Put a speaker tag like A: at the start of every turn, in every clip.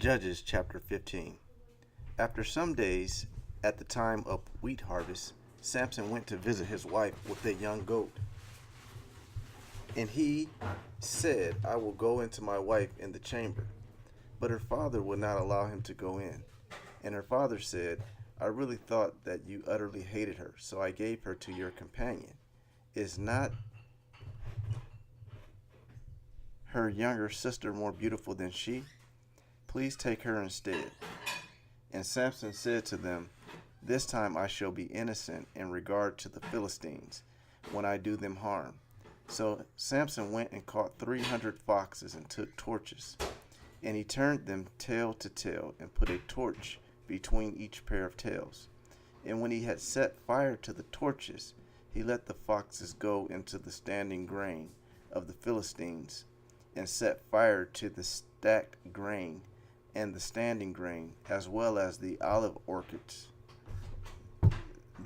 A: Judges chapter 15. After some days, at the time of wheat harvest, Samson went to visit his wife with a young goat. And he said, I will go into my wife in the chamber. But her father would not allow him to go in. And her father said, I really thought that you utterly hated her, so I gave her to your companion. Is not her younger sister more beautiful than she? Please take her instead. And Samson said to them, This time I shall be innocent in regard to the Philistines, when I do them harm. So Samson went and caught 300 foxes and took torches. And he turned them tail to tail and put a torch between each pair of tails. And when he had set fire to the torches, he let the foxes go into the standing grain of the Philistines, and set fire to the stacked grain and the standing grain, as well as the olive orchards.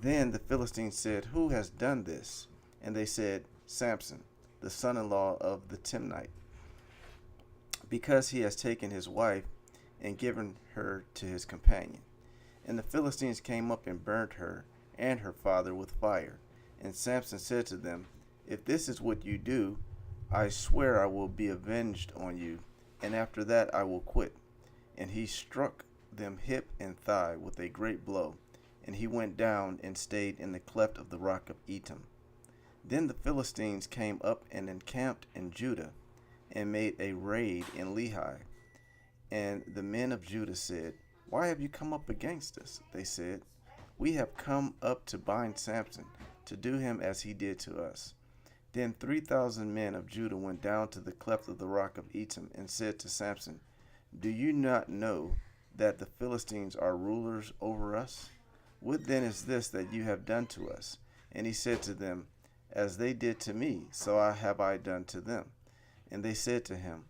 A: Then the Philistines said, Who has done this? And they said, Samson, the son-in-law of the Timnite, because he has taken his wife and given her to his companion. And the Philistines came up and burnt her and her father with fire. And Samson said to them, If this is what you do, I swear I will be avenged on you, and after that I will quit. And he struck them hip and thigh with a great blow, and he went down and stayed in the cleft of the rock of Etam. Then the Philistines came up and encamped in Judah, and made a raid in Lehi. And the men of Judah said, Why have you come up against us? They said, We have come up to bind Samson, to do him as he did to us. Then 3,000 men of Judah went down to the cleft of the rock of Etam, and said to Samson, Do you not know that the Philistines are rulers over us? What then is this that you have done to us? And he said to them, As they did to me, so have I done to them. And they said to him,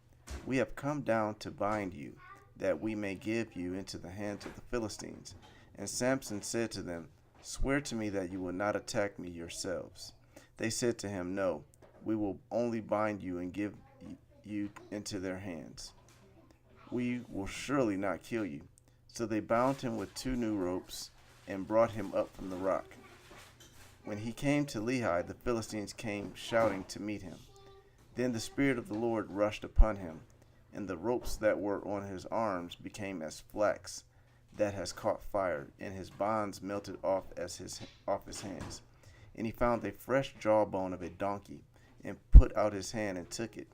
A: We have come down to bind you, that we may give you into the hands of the Philistines. And Samson said to them, Swear to me that you will not attack me yourselves. They said to him, No, we will only bind you and give you into their hands. We will surely not kill you. So they bound him with 2 new ropes and brought him up from the rock. When he came to Lehi, the Philistines came shouting to meet him. Then the Spirit of the Lord rushed upon him, and the ropes that were on his arms became as flax that has caught fire, and his bonds melted off his hands. And he found a fresh jawbone of a donkey, and put out his hand and took it,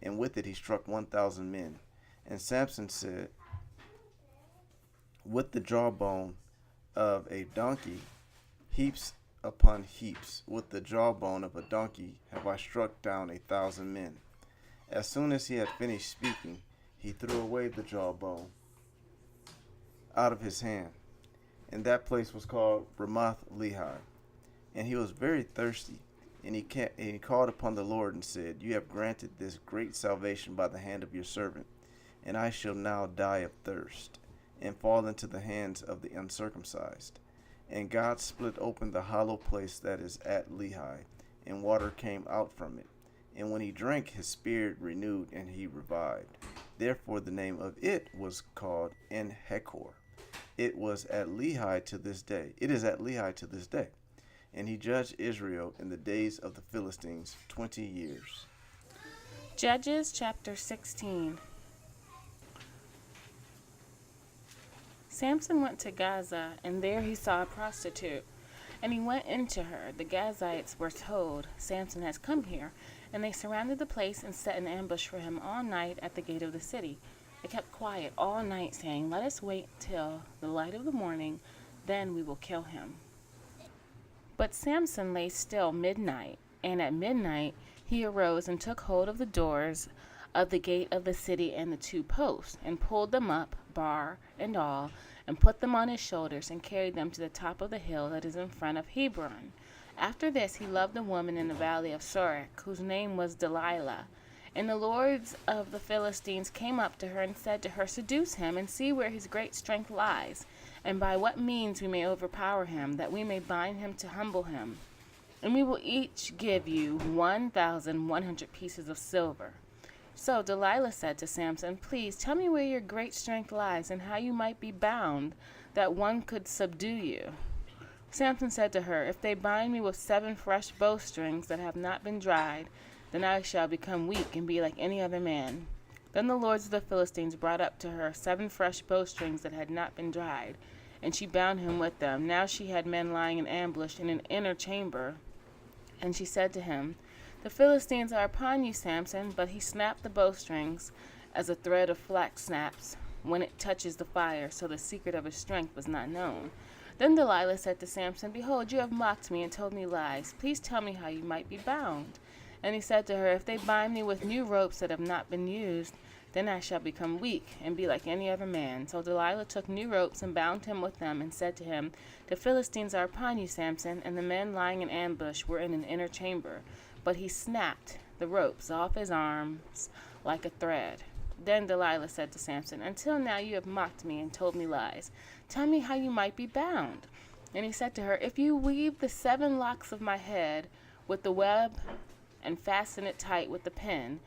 A: and with it he struck 1,000 men. And Samson said, With the jawbone of a donkey, heaps upon heaps, with the jawbone of a donkey have I struck down 1,000 men. As soon as he had finished speaking, he threw away the jawbone out of his hand. And that place was called Ramoth Lehi. And he was very thirsty, and he called upon the Lord and said, You have granted this great salvation by the hand of your servant, and I shall now die of thirst, and fall into the hands of the uncircumcised. And God split open the hollow place that is at Lehi, and water came out from it. And when he drank, his spirit renewed, and he revived. Therefore the name of it was called En-Hekor. It is at Lehi to this day. And he judged Israel in the days of the Philistines 20 years.
B: Judges chapter 16. Samson went to Gaza, and there he saw a prostitute. And he went into her. The Gazites were told, Samson has come here. And they surrounded the place and set an ambush for him all night at the gate of the city. They kept quiet all night, saying, Let us wait till the light of the morning, then we will kill him. But Samson lay still midnight, and at midnight he arose and took hold of the doors of the gate of the city and the 2 posts, and pulled them up, bar and all, and put them on his shoulders, and carried them to the top of the hill that is in front of Hebron. After this he loved a woman in the valley of Sorek, whose name was Delilah. And the lords of the Philistines came up to her and said to her, Seduce him, and see where his great strength lies, and by what means we may overpower him, that we may bind him to humble him. And we will each give you 1,100 pieces of silver. So Delilah said to Samson, "Please tell me where your great strength lies and how you might be bound, that one could subdue you." Samson said to her, "If they bind me with 7 fresh bowstrings that have not been dried, then I shall become weak and be like any other man." Then the lords of the Philistines brought up to her 7 fresh bowstrings that had not been dried, and she bound him with them. Now she had men lying in ambush in an inner chamber. And she said to him, "The Philistines are upon you, Samson." But he snapped the bowstrings as a thread of flax snaps when it touches the fire, so the secret of his strength was not known. Then Delilah said to Samson, "Behold, you have mocked me and told me lies. Please tell me how you might be bound." And he said to her, "If they bind me with new ropes that have not been used, then I shall become weak and be like any other man." So Delilah took new ropes and bound him with them and said to him, "The Philistines are upon you, Samson." And the men lying in ambush were in an inner chamber. But he snapped the ropes off his arms like a thread. Then Delilah said to Samson, "Until now you have mocked me and told me lies. Tell me how you might be bound." And he said to her, "If you weave the 7 locks of my head with the web and fasten it tight with the pin,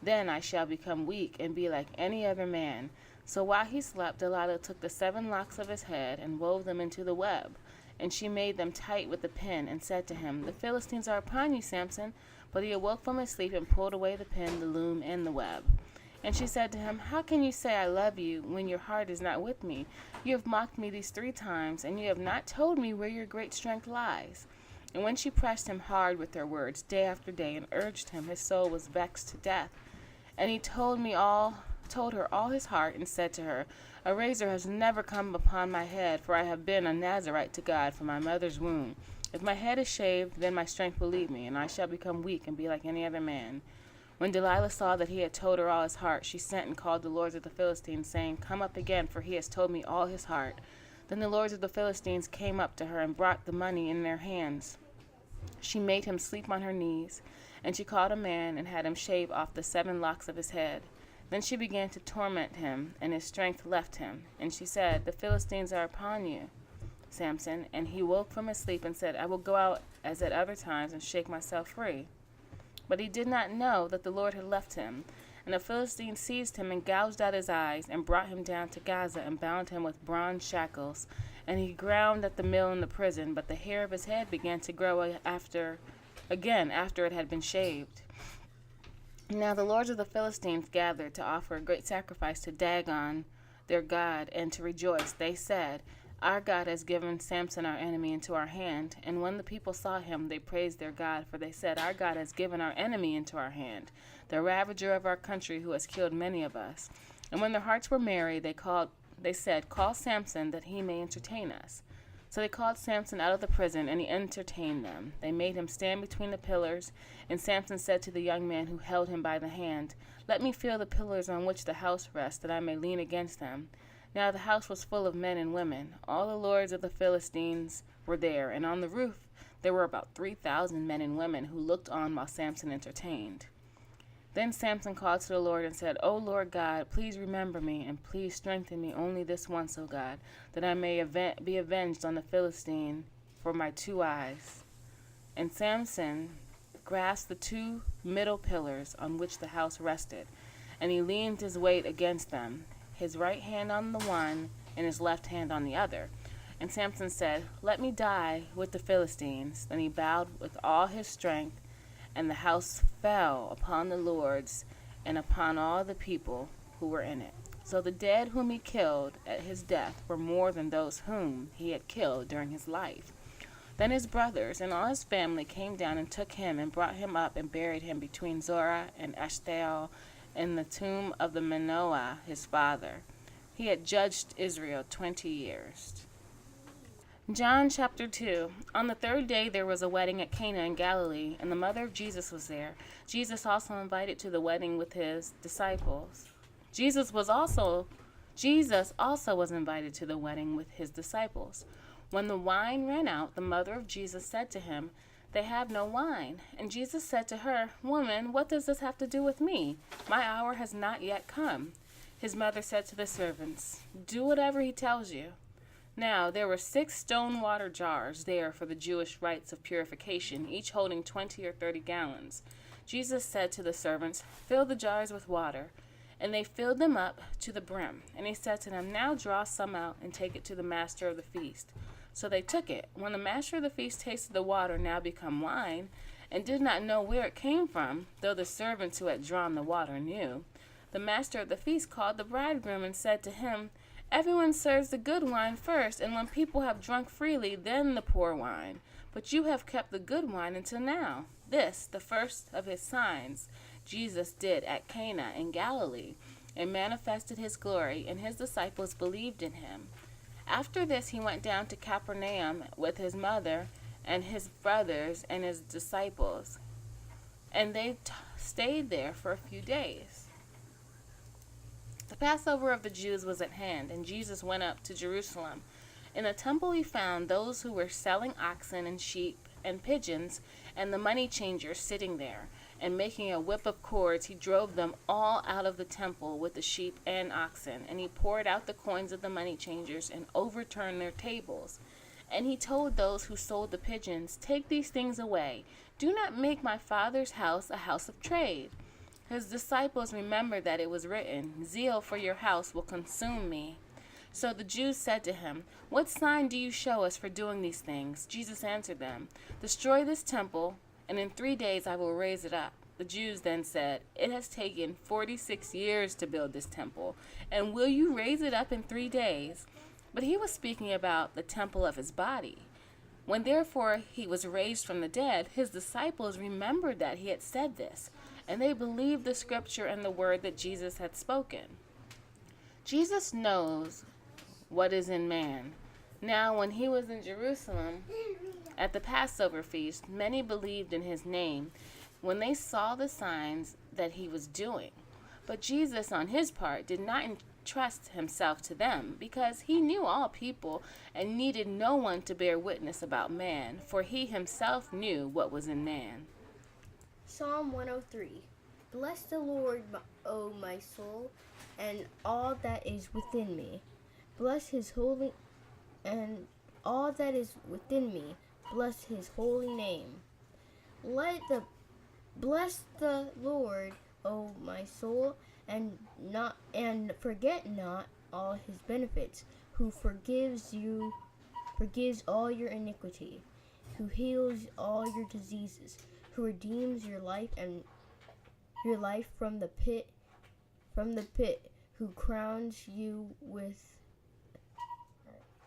B: then I shall become weak and be like any other man." So while he slept, Delilah took the 7 locks of his head and wove them into the web. And she made them tight with the pin and said to him, "The Philistines are upon you, Samson." But he awoke from his sleep and pulled away the pin, the loom, and the web. And she said to him, "How can you say I love you when your heart is not with me? You have mocked me these 3 times, and you have not told me where your great strength lies." And when she pressed him hard with her words day after day and urged him, his soul was vexed to death. And he told her all his heart, and said to her, "A razor has never come upon my head, for I have been a Nazarite to God from my mother's womb. If my head is shaved, then my strength will leave me, and I shall become weak and be like any other man." When Delilah saw that he had told her all his heart, she sent and called the lords of the Philistines, saying, "Come up again, for he has told me all his heart." Then the lords of the Philistines came up to her and brought the money in their hands. She made him sleep on her knees, and she called a man and had him shave off the 7 locks of his head. Then she began to torment him, and his strength left him. And she said, "The Philistines are upon you, Samson." And he woke from his sleep and said, "I will go out as at other times and shake myself free." But he did not know that the Lord had left him. And the Philistines seized him and gouged out his eyes and brought him down to Gaza and bound him with bronze shackles. And he ground at the mill in the prison, but the hair of his head began to grow after it had been shaved. Now the lords of the Philistines gathered to offer a great sacrifice to Dagon, their god, and to rejoice. They said, "Our God has given Samson our enemy into our hand." And when the people saw him, they praised their God, for they said, "Our God has given our enemy into our hand, the ravager of our country, who has killed many of us." And when their hearts were merry, they said, "Call Samson, that he may entertain us." So they called Samson out of the prison, and he entertained them. They made him stand between the pillars, and Samson said to the young man who held him by the hand, "Let me feel the pillars on which the house rests, that I may lean against them." Now the house was full of men and women. All the lords of the Philistines were there, and on the roof there were about 3,000 men and women who looked on while Samson entertained. Then Samson called to the Lord and said, "O Lord God, please remember me, and please strengthen me only this once, O God, that I may be avenged on the Philistine for my 2 eyes." And Samson grasped the 2 middle pillars on which the house rested, and he leaned his weight against them, his right hand on the one and his left hand on the other. And Samson said, "Let me die with the Philistines." Then he bowed with all his strength, and the house fell upon the lords and upon all the people who were in it. So the dead whom he killed at his death were more than those whom he had killed during his life. Then his brothers and all his family came down and took him and brought him up and buried him between Zorah and Eshtaol in the tomb of the Manoah his father. He had judged Israel 20 years. John chapter 2. On the 3rd day there was a wedding at Cana in Galilee, and the mother of Jesus was there. Jesus also invited to the wedding with his disciples. Jesus also was invited to the wedding with his disciples. When the wine ran out, the mother of Jesus said to him, "They have no wine." And Jesus said to her, "Woman, what does this have to do with me? My hour has not yet come." His mother said to the servants, "Do whatever he tells you." Now there were 6 stone water jars there for the Jewish rites of purification, each holding 20 or 30 gallons. Jesus said to the servants, "Fill the jars with water." And they filled them up to the brim. And he said to them, "Now draw some out and take it to the master of the feast." So they took it. When the master of the feast tasted the water now become wine, and did not know where it came from, though the servants who had drawn the water knew, the master of the feast called the bridegroom and said to him, "Everyone serves the good wine first, and when people have drunk freely, then the poor wine. But you have kept the good wine until now." This, the first of his signs, Jesus did at Cana in Galilee, and manifested his glory, and his disciples believed in him. After this he went down to Capernaum with his mother and his brothers and his disciples, and they stayed there for a few days. The Passover of the Jews was at hand, and Jesus went up to Jerusalem. In the temple he found those who were selling oxen and sheep and pigeons, and the money changers sitting there. And making a whip of cords, he drove them all out of the temple with the sheep and oxen. And he poured out the coins of the money changers and overturned their tables. And he told those who sold the pigeons, "Take these things away. Do not make my Father's house a house of trade." His disciples remembered that it was written, "Zeal for your house will consume me." So the Jews said to him, "What sign do you show us for doing these things?" Jesus answered them, "Destroy this temple, and in 3 days I will raise it up." The Jews then said, "It has taken 46 years to build this temple, and will you raise it up in 3 days?" But he was speaking about the temple of his body. When therefore he was raised from the dead, his disciples remembered that he had said this, and they believed the scripture and the word that Jesus had spoken. Jesus knows what is in man. Now when he was in Jerusalem at the Passover feast, many believed in his name when they saw the signs that he was doing. But Jesus, on his part, did not entrust himself to them, because he knew all people and needed no one to bear witness about man, for he himself knew what was in man.
C: Psalm 103. Bless the Lord, O my soul, and all that is within me. Bless his holy, and all that is within me. Bless his holy name. Bless the Lord, O my soul, and forget not all his benefits, who forgives all your iniquity, who heals all your diseases, who redeems your life from the pit, who crowns you with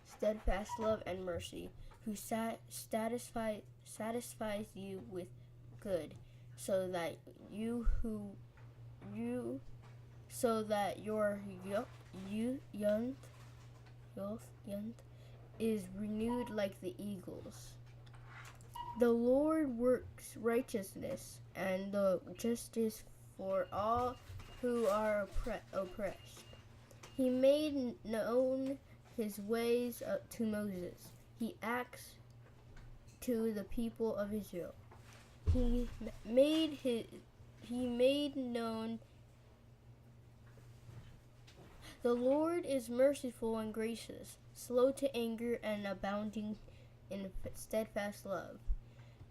C: steadfast love and mercy, who satisfies you with good, so that your youth is renewed like the eagles. The Lord works righteousness and the justice for all who are oppressed. He made known his ways to Moses. He acts to the people of Israel. He made known. The Lord is merciful and gracious, slow to anger and abounding in steadfast love.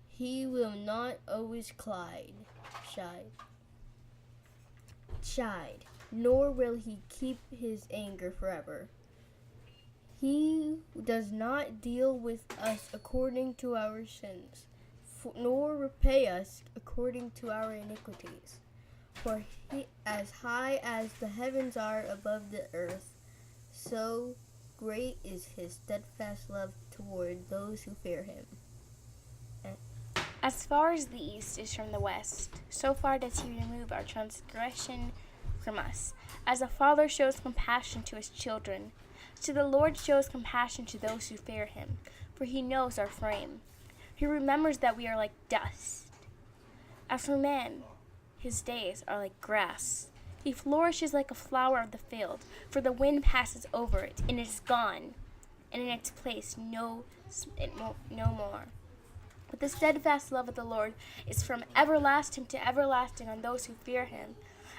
C: He will not always chide, nor will he keep his anger forever. He does not deal with us according to our sins, nor repay us according to our iniquities. For as high as the heavens are above the earth, so great is his steadfast love toward those who fear him.
D: As far as the east is from the west, so far does he remove our transgression from us. As a father shows compassion to his children, so the Lord shows compassion to those who fear him, for he knows our frame. He remembers that we are like dust. As for man, his days are like grass. He flourishes like a flower of the field, for the wind passes over it, and it is gone, and in its place no more. But the steadfast love of the Lord is from everlasting to everlasting on those who fear him,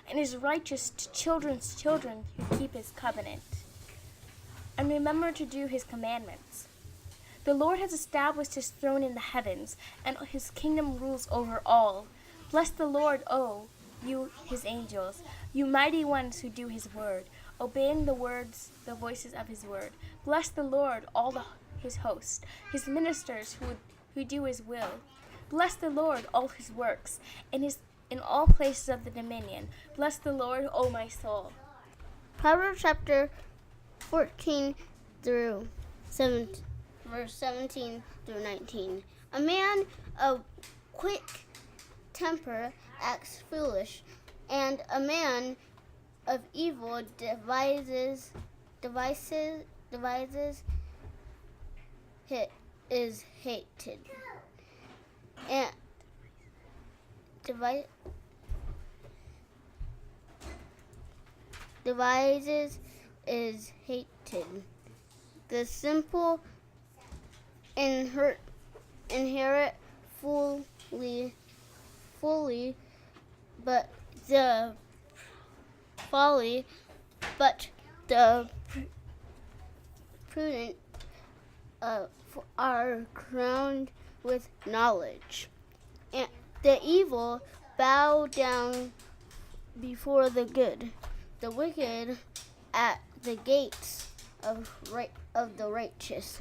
D: and is righteous to children's children who keep his covenant and remember to do his commandments. The Lord has established his throne in the heavens, and his kingdom rules over all. Bless the Lord, O you his angels, you mighty ones who do his word, obeying the voices of his word. Bless the Lord, his host, his ministers who do his will. Bless the Lord, all his works, in all places of the dominion. Bless the Lord, O my soul.
E: Proverbs chapter 14 through 17, verse 17 through 19. A man of quick temper acts foolish, and a man of evil devises is hated. And devises is hated. The simple inherit fully, but the prudent are crowned with knowledge. And the evil bow down before the good. The wicked at the gates of the righteous.